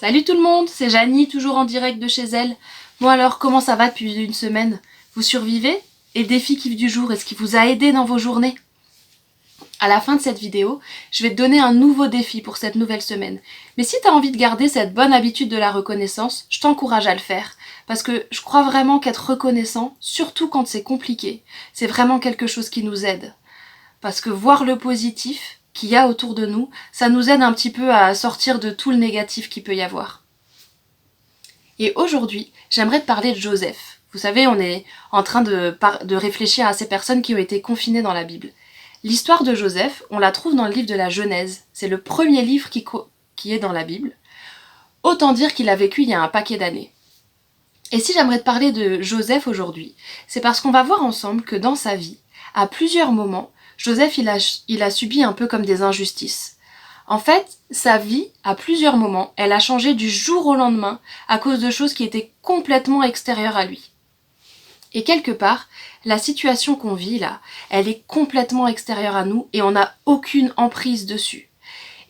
Salut tout le monde, c'est Janie, toujours en direct de chez elle. Bon alors, comment ça va depuis une semaine? Vous survivez? Et le défi kiff du jour, est-ce qu'il vous a aidé dans vos journées? À la fin de cette vidéo, je vais te donner un nouveau défi pour cette nouvelle semaine. Mais si tu as envie de garder cette bonne habitude de la reconnaissance, je t'encourage à le faire. Parce que je crois vraiment qu'être reconnaissant, surtout quand c'est compliqué, c'est vraiment quelque chose qui nous aide. Parce que voir le positif qu'il y a autour de nous, ça nous aide un petit peu à sortir de tout le négatif qu'il peut y avoir. Et aujourd'hui, j'aimerais te parler de Joseph. Vous savez, on est en train de réfléchir à ces personnes qui ont été confinées dans la Bible. L'histoire de Joseph, on la trouve dans le livre de la Genèse. C'est le premier livre qui est dans la Bible. Autant dire qu'il a vécu il y a un paquet d'années. Et si j'aimerais te parler de Joseph aujourd'hui, c'est parce qu'on va voir ensemble que dans sa vie, à plusieurs moments, Joseph il a subi un peu comme des injustices. En fait, sa vie, à plusieurs moments, elle a changé du jour au lendemain à cause de choses qui étaient complètement extérieures à lui. Et quelque part, la situation qu'on vit là, elle est complètement extérieure à nous et on n'a aucune emprise dessus.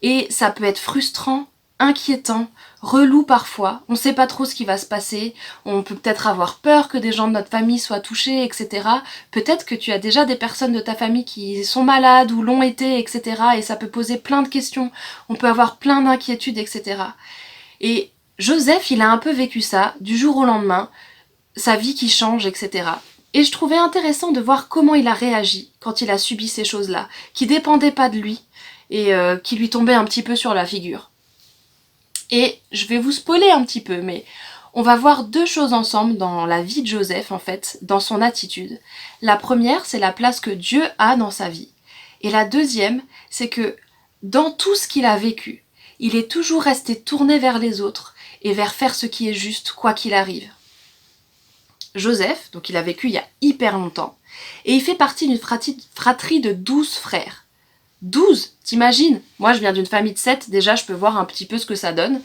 Et ça peut être frustrant, inquiétant, relou parfois, on ne sait pas trop ce qui va se passer, on peut peut-être avoir peur que des gens de notre famille soient touchés, etc. Peut-être que tu as déjà des personnes de ta famille qui sont malades ou l'ont été, etc. Et ça peut poser plein de questions, on peut avoir plein d'inquiétudes, etc. Et Joseph, il a un peu vécu ça, du jour au lendemain, sa vie qui change, etc. Et je trouvais intéressant de voir comment il a réagi quand il a subi ces choses-là, qui dépendaient pas de lui, et qui lui tombaient un petit peu sur la figure. Et je vais vous spoiler un petit peu, mais on va voir deux choses ensemble dans la vie de Joseph, en fait, dans son attitude. La première, c'est la place que Dieu a dans sa vie. Et la deuxième, c'est que dans tout ce qu'il a vécu, il est toujours resté tourné vers les autres et vers faire ce qui est juste, quoi qu'il arrive. Joseph, donc il a vécu il y a hyper longtemps, et il fait partie d'une fratrie de 12 frères. 12, t'imagines? Moi je viens d'une famille de 7, déjà je peux voir un petit peu ce que ça donne.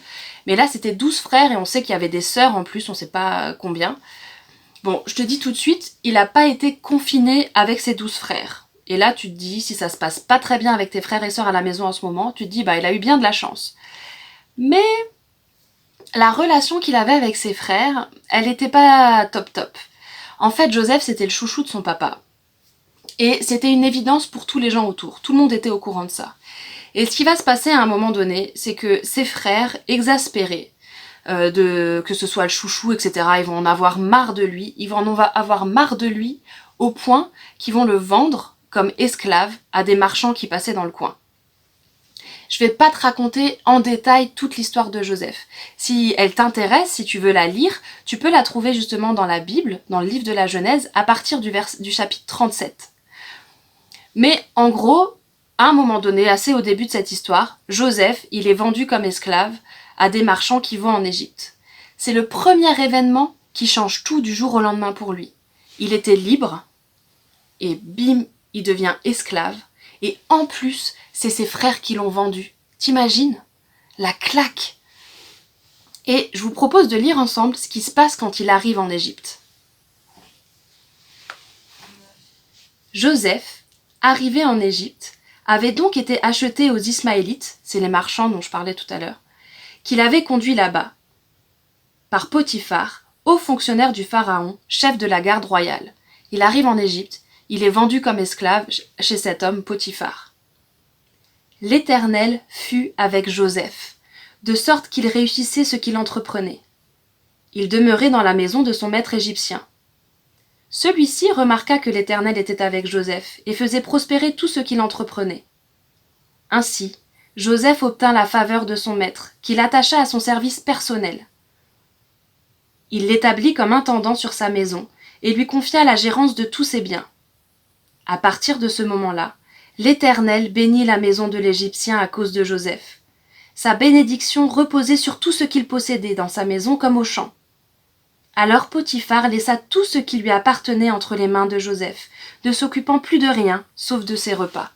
Mais là c'était 12 frères et on sait qu'il y avait des sœurs en plus, on sait pas combien. Bon, je te dis tout de suite, il n'a pas été confiné avec ses 12 frères. Et là tu te dis, si ça se passe pas très bien avec tes frères et sœurs à la maison en ce moment, tu te dis, il a eu bien de la chance. Mais la relation qu'il avait avec ses frères, elle était pas top. En fait, Joseph c'était le chouchou de son papa. Et c'était une évidence pour tous les gens autour. Tout le monde était au courant de ça. Et ce qui va se passer à un moment donné, c'est que ses frères, exaspérés, que ce soit le chouchou, etc., ils vont en avoir marre de lui. Ils vont en avoir marre de lui au point qu'ils vont le vendre comme esclave à des marchands qui passaient dans le coin. Je vais pas te raconter en détail toute l'histoire de Joseph. Si elle t'intéresse, si tu veux la lire, tu peux la trouver justement dans la Bible, dans le livre de la Genèse, à partir du chapitre 37. Mais en gros, à un moment donné, assez au début de cette histoire, Joseph, il est vendu comme esclave à des marchands qui vont en Égypte. C'est le premier événement qui change tout du jour au lendemain pour lui. Il était libre, et bim, il devient esclave, et en plus, c'est ses frères qui l'ont vendu. T'imagines? La claque! Et je vous propose de lire ensemble ce qui se passe quand il arrive en Égypte. Joseph, arrivé en Égypte, avait donc été acheté aux Ismaélites, c'est les marchands dont je parlais tout à l'heure, qu'il avait conduit là-bas, par Potiphar, haut fonctionnaire du pharaon, chef de la garde royale. Il arrive en Égypte, il est vendu comme esclave chez cet homme Potiphar. L'Éternel fut avec Joseph, de sorte qu'il réussissait ce qu'il entreprenait. Il demeurait dans la maison de son maître égyptien. Celui-ci remarqua que l'Éternel était avec Joseph et faisait prospérer tout ce qu'il entreprenait. Ainsi, Joseph obtint la faveur de son maître, qui l'attacha à son service personnel. Il l'établit comme intendant sur sa maison et lui confia la gérance de tous ses biens. À partir de ce moment-là, l'Éternel bénit la maison de l'Égyptien à cause de Joseph. Sa bénédiction reposait sur tout ce qu'il possédait dans sa maison comme au champ. Alors Potiphar laissa tout ce qui lui appartenait entre les mains de Joseph, ne s'occupant plus de rien, sauf de ses repas.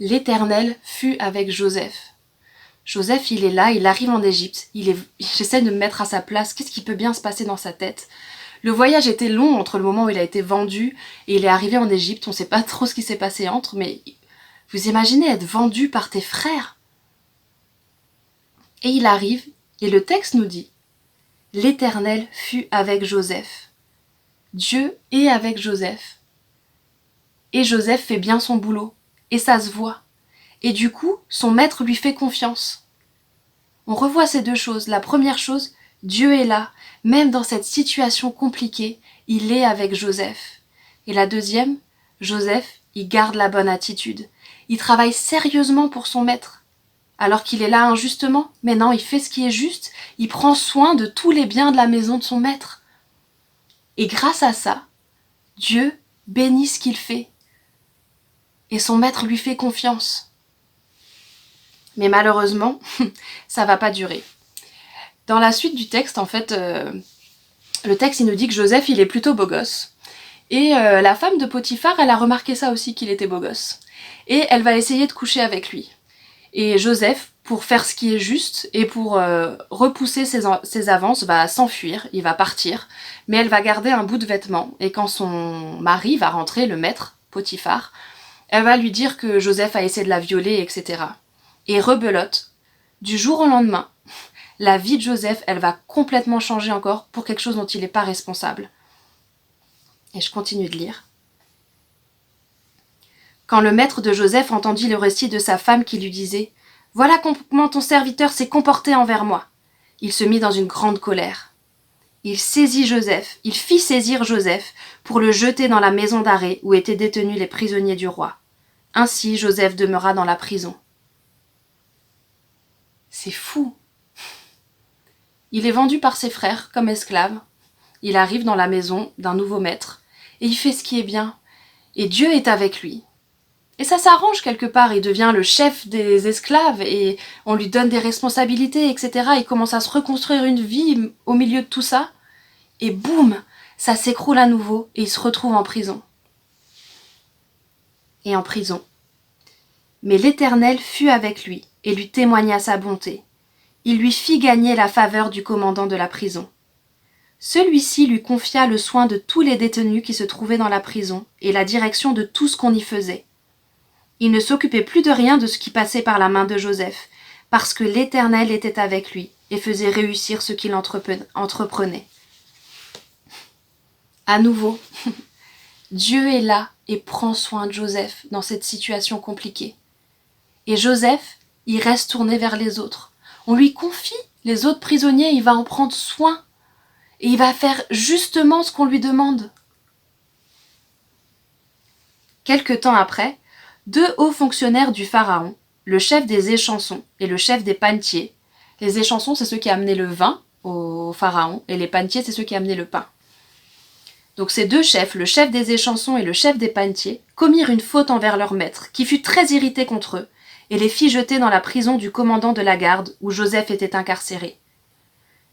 L'Éternel fut avec Joseph. Joseph, il est là, il arrive en Égypte, j'essaie de me mettre à sa place, qu'est-ce qui peut bien se passer dans sa tête? Le voyage était long entre le moment où il a été vendu et il est arrivé en Égypte, on ne sait pas trop ce qui s'est passé entre, mais vous imaginez être vendu par tes frères? Et il arrive, et le texte nous dit, l'Éternel fut avec Joseph. Dieu est avec Joseph. Et Joseph fait bien son boulot, et ça se voit. Et du coup, son maître lui fait confiance. On revoit ces deux choses. La première chose, Dieu est là, même dans cette situation compliquée, il est avec Joseph. Et la deuxième, Joseph, il garde la bonne attitude. Il travaille sérieusement pour son maître. Alors qu'il est là injustement, mais non, il fait ce qui est juste, il prend soin de tous les biens de la maison de son maître. Et grâce à ça, Dieu bénit ce qu'il fait. Et son maître lui fait confiance. Mais malheureusement, ça va pas durer. Dans la suite du texte, en fait, le texte il nous dit que Joseph il est plutôt beau gosse. Et la femme de Potiphar, elle a remarqué ça aussi, qu'il était beau gosse. Et elle va essayer de coucher avec lui. Et Joseph, pour faire ce qui est juste et pour repousser ses avances, va s'enfuir, il va partir. Mais elle va garder un bout de vêtement. Et quand son mari va rentrer, le maître, Potiphar, elle va lui dire que Joseph a essayé de la violer, etc. Et rebelote, du jour au lendemain, la vie de Joseph, elle va complètement changer encore pour quelque chose dont il n'est pas responsable. Et je continue de lire. Quand le maître de Joseph entendit le récit de sa femme qui lui disait « Voilà comment ton serviteur s'est comporté envers moi », il se mit dans une grande colère. Il fit saisir Joseph pour le jeter dans la maison d'arrêt où étaient détenus les prisonniers du roi. Ainsi Joseph demeura dans la prison. C'est fou. Il est vendu par ses frères comme esclave. Il arrive dans la maison d'un nouveau maître et il fait ce qui est bien. Et Dieu est avec lui. Et ça s'arrange quelque part. Il devient le chef des esclaves et on lui donne des responsabilités, etc. Il commence à se reconstruire une vie au milieu de tout ça. Et boum, ça s'écroule à nouveau et il se retrouve en prison. Et en prison. Mais l'Éternel fut avec lui et lui témoigna sa bonté. Il lui fit gagner la faveur du commandant de la prison. Celui-ci lui confia le soin de tous les détenus qui se trouvaient dans la prison et la direction de tout ce qu'on y faisait. Il ne s'occupait plus de rien de ce qui passait par la main de Joseph, parce que l'Éternel était avec lui et faisait réussir ce qu'il entreprenait. À nouveau, Dieu est là et prend soin de Joseph dans cette situation compliquée. Et Joseph, il reste tourné vers les autres. On lui confie les autres prisonniers, il va en prendre soin. Et il va faire justement ce qu'on lui demande. Quelque temps après, deux hauts fonctionnaires du pharaon, le chef des échansons et le chef des panetiers. Les échansons, c'est ceux qui amenaient le vin au pharaon, et les panetiers, c'est ceux qui amenaient le pain. Donc ces deux chefs, le chef des échansons et le chef des panetiers, commirent une faute envers leur maître, qui fut très irrité contre eux, et les fit jeter dans la prison du commandant de la garde, où Joseph était incarcéré.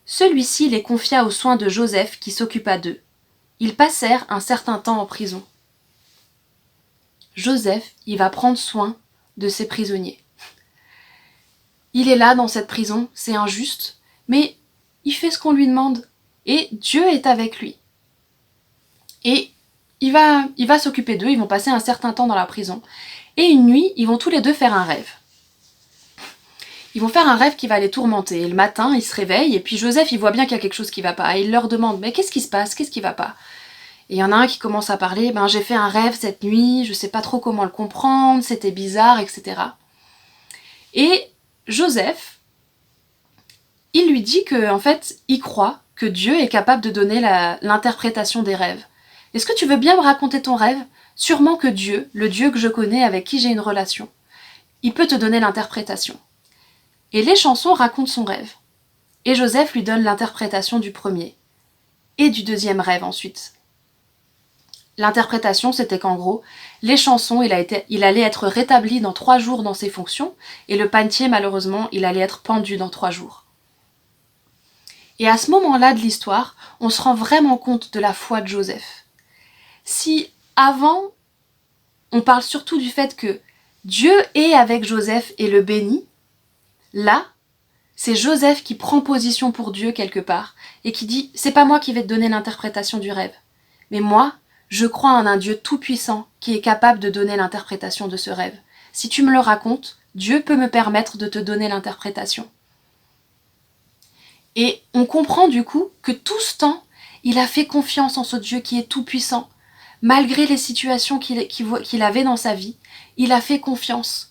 Celui-ci les confia aux soins de Joseph, qui s'occupa d'eux. Ils passèrent un certain temps en prison. Joseph, il va prendre soin de ses prisonniers. Il est là dans cette prison, c'est injuste, mais il fait ce qu'on lui demande, et Dieu est avec lui. Et il va s'occuper d'eux, ils vont passer un certain temps dans la prison, et une nuit, ils vont tous les deux faire un rêve. Ils vont faire un rêve qui va les tourmenter. Et le matin, ils se réveillent, et puis Joseph, il voit bien qu'il y a quelque chose qui va pas. Et il leur demande, mais qu'est-ce qui se passe? Qu'est-ce qui va pas? Et il y en a un qui commence à parler, j'ai fait un rêve cette nuit, je sais pas trop comment le comprendre, c'était bizarre, etc. Et Joseph, il lui dit que, en fait, il croit que Dieu est capable de donner l'interprétation des rêves. Est-ce que tu veux bien me raconter ton rêve? Sûrement que Dieu, le Dieu que je connais, avec qui j'ai une relation, il peut te donner l'interprétation. Et l'échanson raconte son rêve. Et Joseph lui donne l'interprétation du premier. Et du deuxième rêve ensuite. L'interprétation, c'était qu'en gros, l'échanson, il allait être rétabli dans 3 jours dans ses fonctions, et le panetier, malheureusement, il allait être pendu dans 3 jours. Et à ce moment-là de l'histoire, on se rend vraiment compte de la foi de Joseph. Si avant, on parle surtout du fait que Dieu est avec Joseph et le bénit, là, c'est Joseph qui prend position pour Dieu quelque part et qui dit « c'est pas moi qui vais te donner l'interprétation du rêve, mais moi, je crois en un Dieu tout-puissant qui est capable de donner l'interprétation de ce rêve. Si tu me le racontes, Dieu peut me permettre de te donner l'interprétation. » Et on comprend du coup que tout ce temps, il a fait confiance en ce Dieu qui est tout puissant. Malgré les situations qu'il avait dans sa vie, il a fait confiance.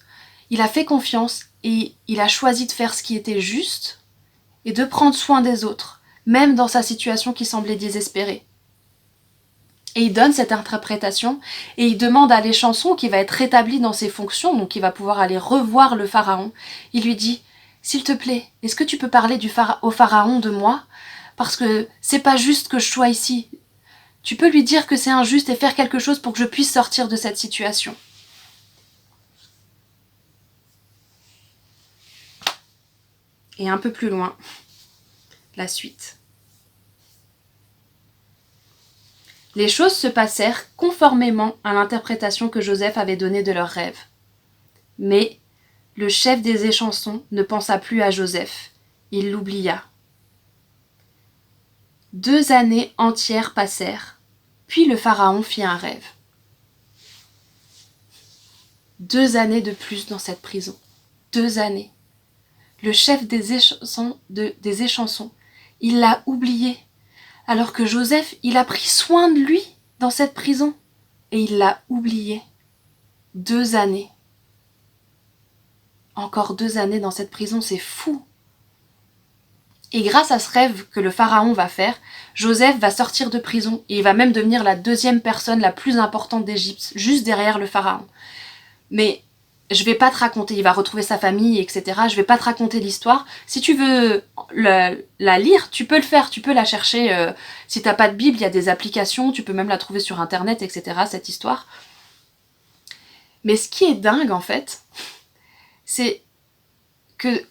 Il a fait confiance et il a choisi de faire ce qui était juste et de prendre soin des autres, même dans sa situation qui semblait désespérée. Et il donne cette interprétation et il demande à l'échanson qui va être rétabli dans ses fonctions, donc il va pouvoir aller revoir le pharaon. Il lui dit « S'il te plaît, est-ce que tu peux parler au pharaon de moi? Parce que c'est pas juste que je sois ici. Tu peux lui dire que c'est injuste et faire quelque chose pour que je puisse sortir de cette situation. » Et un peu plus loin, la suite. Les choses se passèrent conformément à l'interprétation que Joseph avait donnée de leurs rêves. Mais le chef des échansons ne pensa plus à Joseph. Il l'oublia. 2 années entières passèrent, puis le pharaon fit un rêve. 2 années de plus dans cette prison. 2 années. Le chef des échansons, il l'a oublié. Alors que Joseph, il a pris soin de lui dans cette prison. Et il l'a oublié. 2 années. Encore 2 années dans cette prison, c'est fou. Et grâce à ce rêve que le pharaon va faire, Joseph va sortir de prison et il va même devenir la 2e personne la plus importante d'Égypte, juste derrière le pharaon. Mais je vais pas te raconter, il va retrouver sa famille, etc. Je vais pas te raconter l'histoire. Si tu veux la lire, tu peux le faire, tu peux la chercher. Si t'as pas de Bible, il y a des applications, tu peux même la trouver sur Internet, etc. cette histoire. Mais ce qui est dingue, en fait, c'est que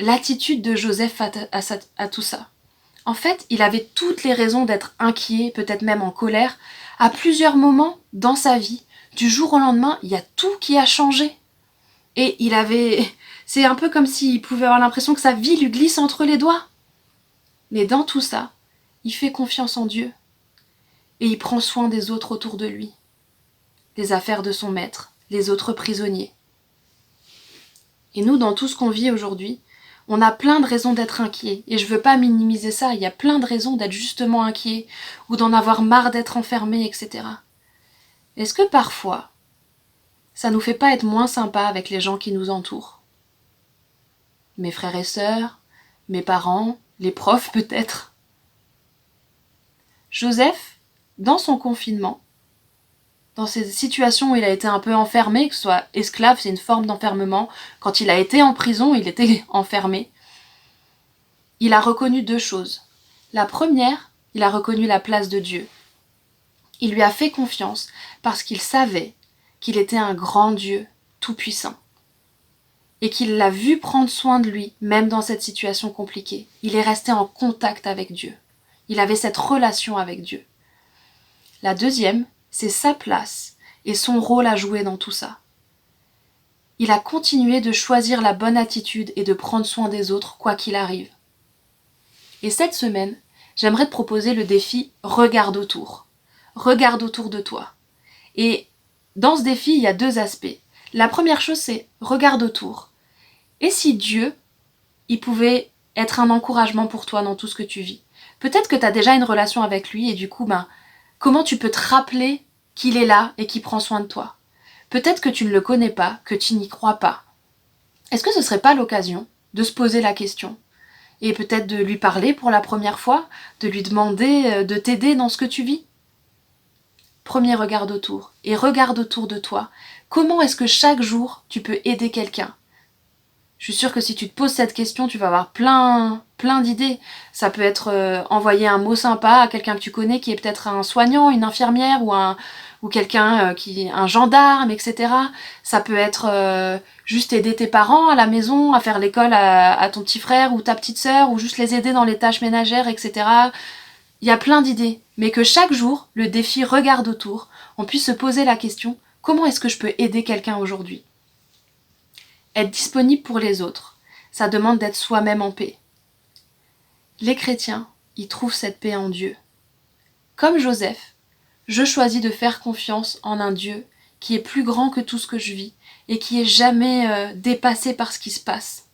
l'attitude de Joseph à tout ça. En fait, il avait toutes les raisons d'être inquiet, peut-être même en colère, à plusieurs moments dans sa vie. Du jour au lendemain, il y a tout qui a changé. Et c'est un peu comme s'il pouvait avoir l'impression que sa vie lui glisse entre les doigts. Mais dans tout ça, il fait confiance en Dieu. Et il prend soin des autres autour de lui. Les affaires de son maître, les autres prisonniers. Et nous, dans tout ce qu'on vit aujourd'hui, on a plein de raisons d'être inquiets. Et je veux pas minimiser ça, il y a plein de raisons d'être justement inquiet, ou d'en avoir marre d'être enfermé, etc. Est-ce que parfois, ça nous fait pas être moins sympa avec les gens qui nous entourent? Mes frères et sœurs, mes parents, les profs peut-être. Joseph, dans son confinement, dans ces situations où il a été un peu enfermé, que ce soit esclave, c'est une forme d'enfermement, quand il a été en prison, il était enfermé, il a reconnu 2 choses. La première, il a reconnu la place de Dieu. Il lui a fait confiance parce qu'il savait qu'il était un grand Dieu tout-puissant et qu'il l'a vu prendre soin de lui, même dans cette situation compliquée. Il est resté en contact avec Dieu. Il avait cette relation avec Dieu. La deuxième, c'est sa place et son rôle à jouer dans tout ça. Il a continué de choisir la bonne attitude et de prendre soin des autres, quoi qu'il arrive. Et cette semaine, j'aimerais te proposer le défi « Regarde autour ». Regarde autour de toi. Et dans ce défi, il y a 2 aspects. La première chose, c'est regarde autour. Et si Dieu, il pouvait être un encouragement pour toi dans tout ce que tu vis? Peut-être que tu as déjà une relation avec lui et du coup, comment tu peux te rappeler qu'il est là et qu'il prend soin de toi? Peut-être que tu ne le connais pas, que tu n'y crois pas. Est-ce que ce serait pas l'occasion de se poser la question? Et peut-être de lui parler pour la première fois, de lui demander de t'aider dans ce que tu vis? Premier regard autour et regarde autour de toi. Comment est-ce que chaque jour tu peux aider quelqu'un? Je suis sûre que si tu te poses cette question, tu vas avoir plein d'idées. Ça peut être envoyer un mot sympa à quelqu'un que tu connais qui est peut-être un soignant, une infirmière ou quelqu'un un gendarme, etc. Ça peut être juste aider tes parents à la maison, à faire l'école à ton petit frère ou ta petite sœur, ou juste les aider dans les tâches ménagères, etc. Il y a plein d'idées, mais que chaque jour, le défi regarde autour, on puisse se poser la question, comment est-ce que je peux aider quelqu'un aujourd'hui? Être disponible pour les autres, ça demande d'être soi-même en paix. Les chrétiens, ils trouvent cette paix en Dieu. Comme Joseph, je choisis de faire confiance en un Dieu qui est plus grand que tout ce que je vis et qui est jamais dépassé par ce qui se passe.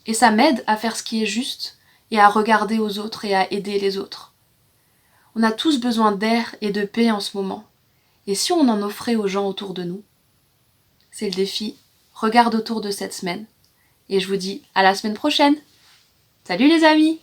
Et ça m'aide à faire ce qui est juste et à regarder aux autres et à aider les autres. On a tous besoin d'air et de paix en ce moment. Et si on en offrait aux gens autour de nous? C'est le défi Regarde autour de cette semaine. Et je vous dis à la semaine prochaine. Salut les amis!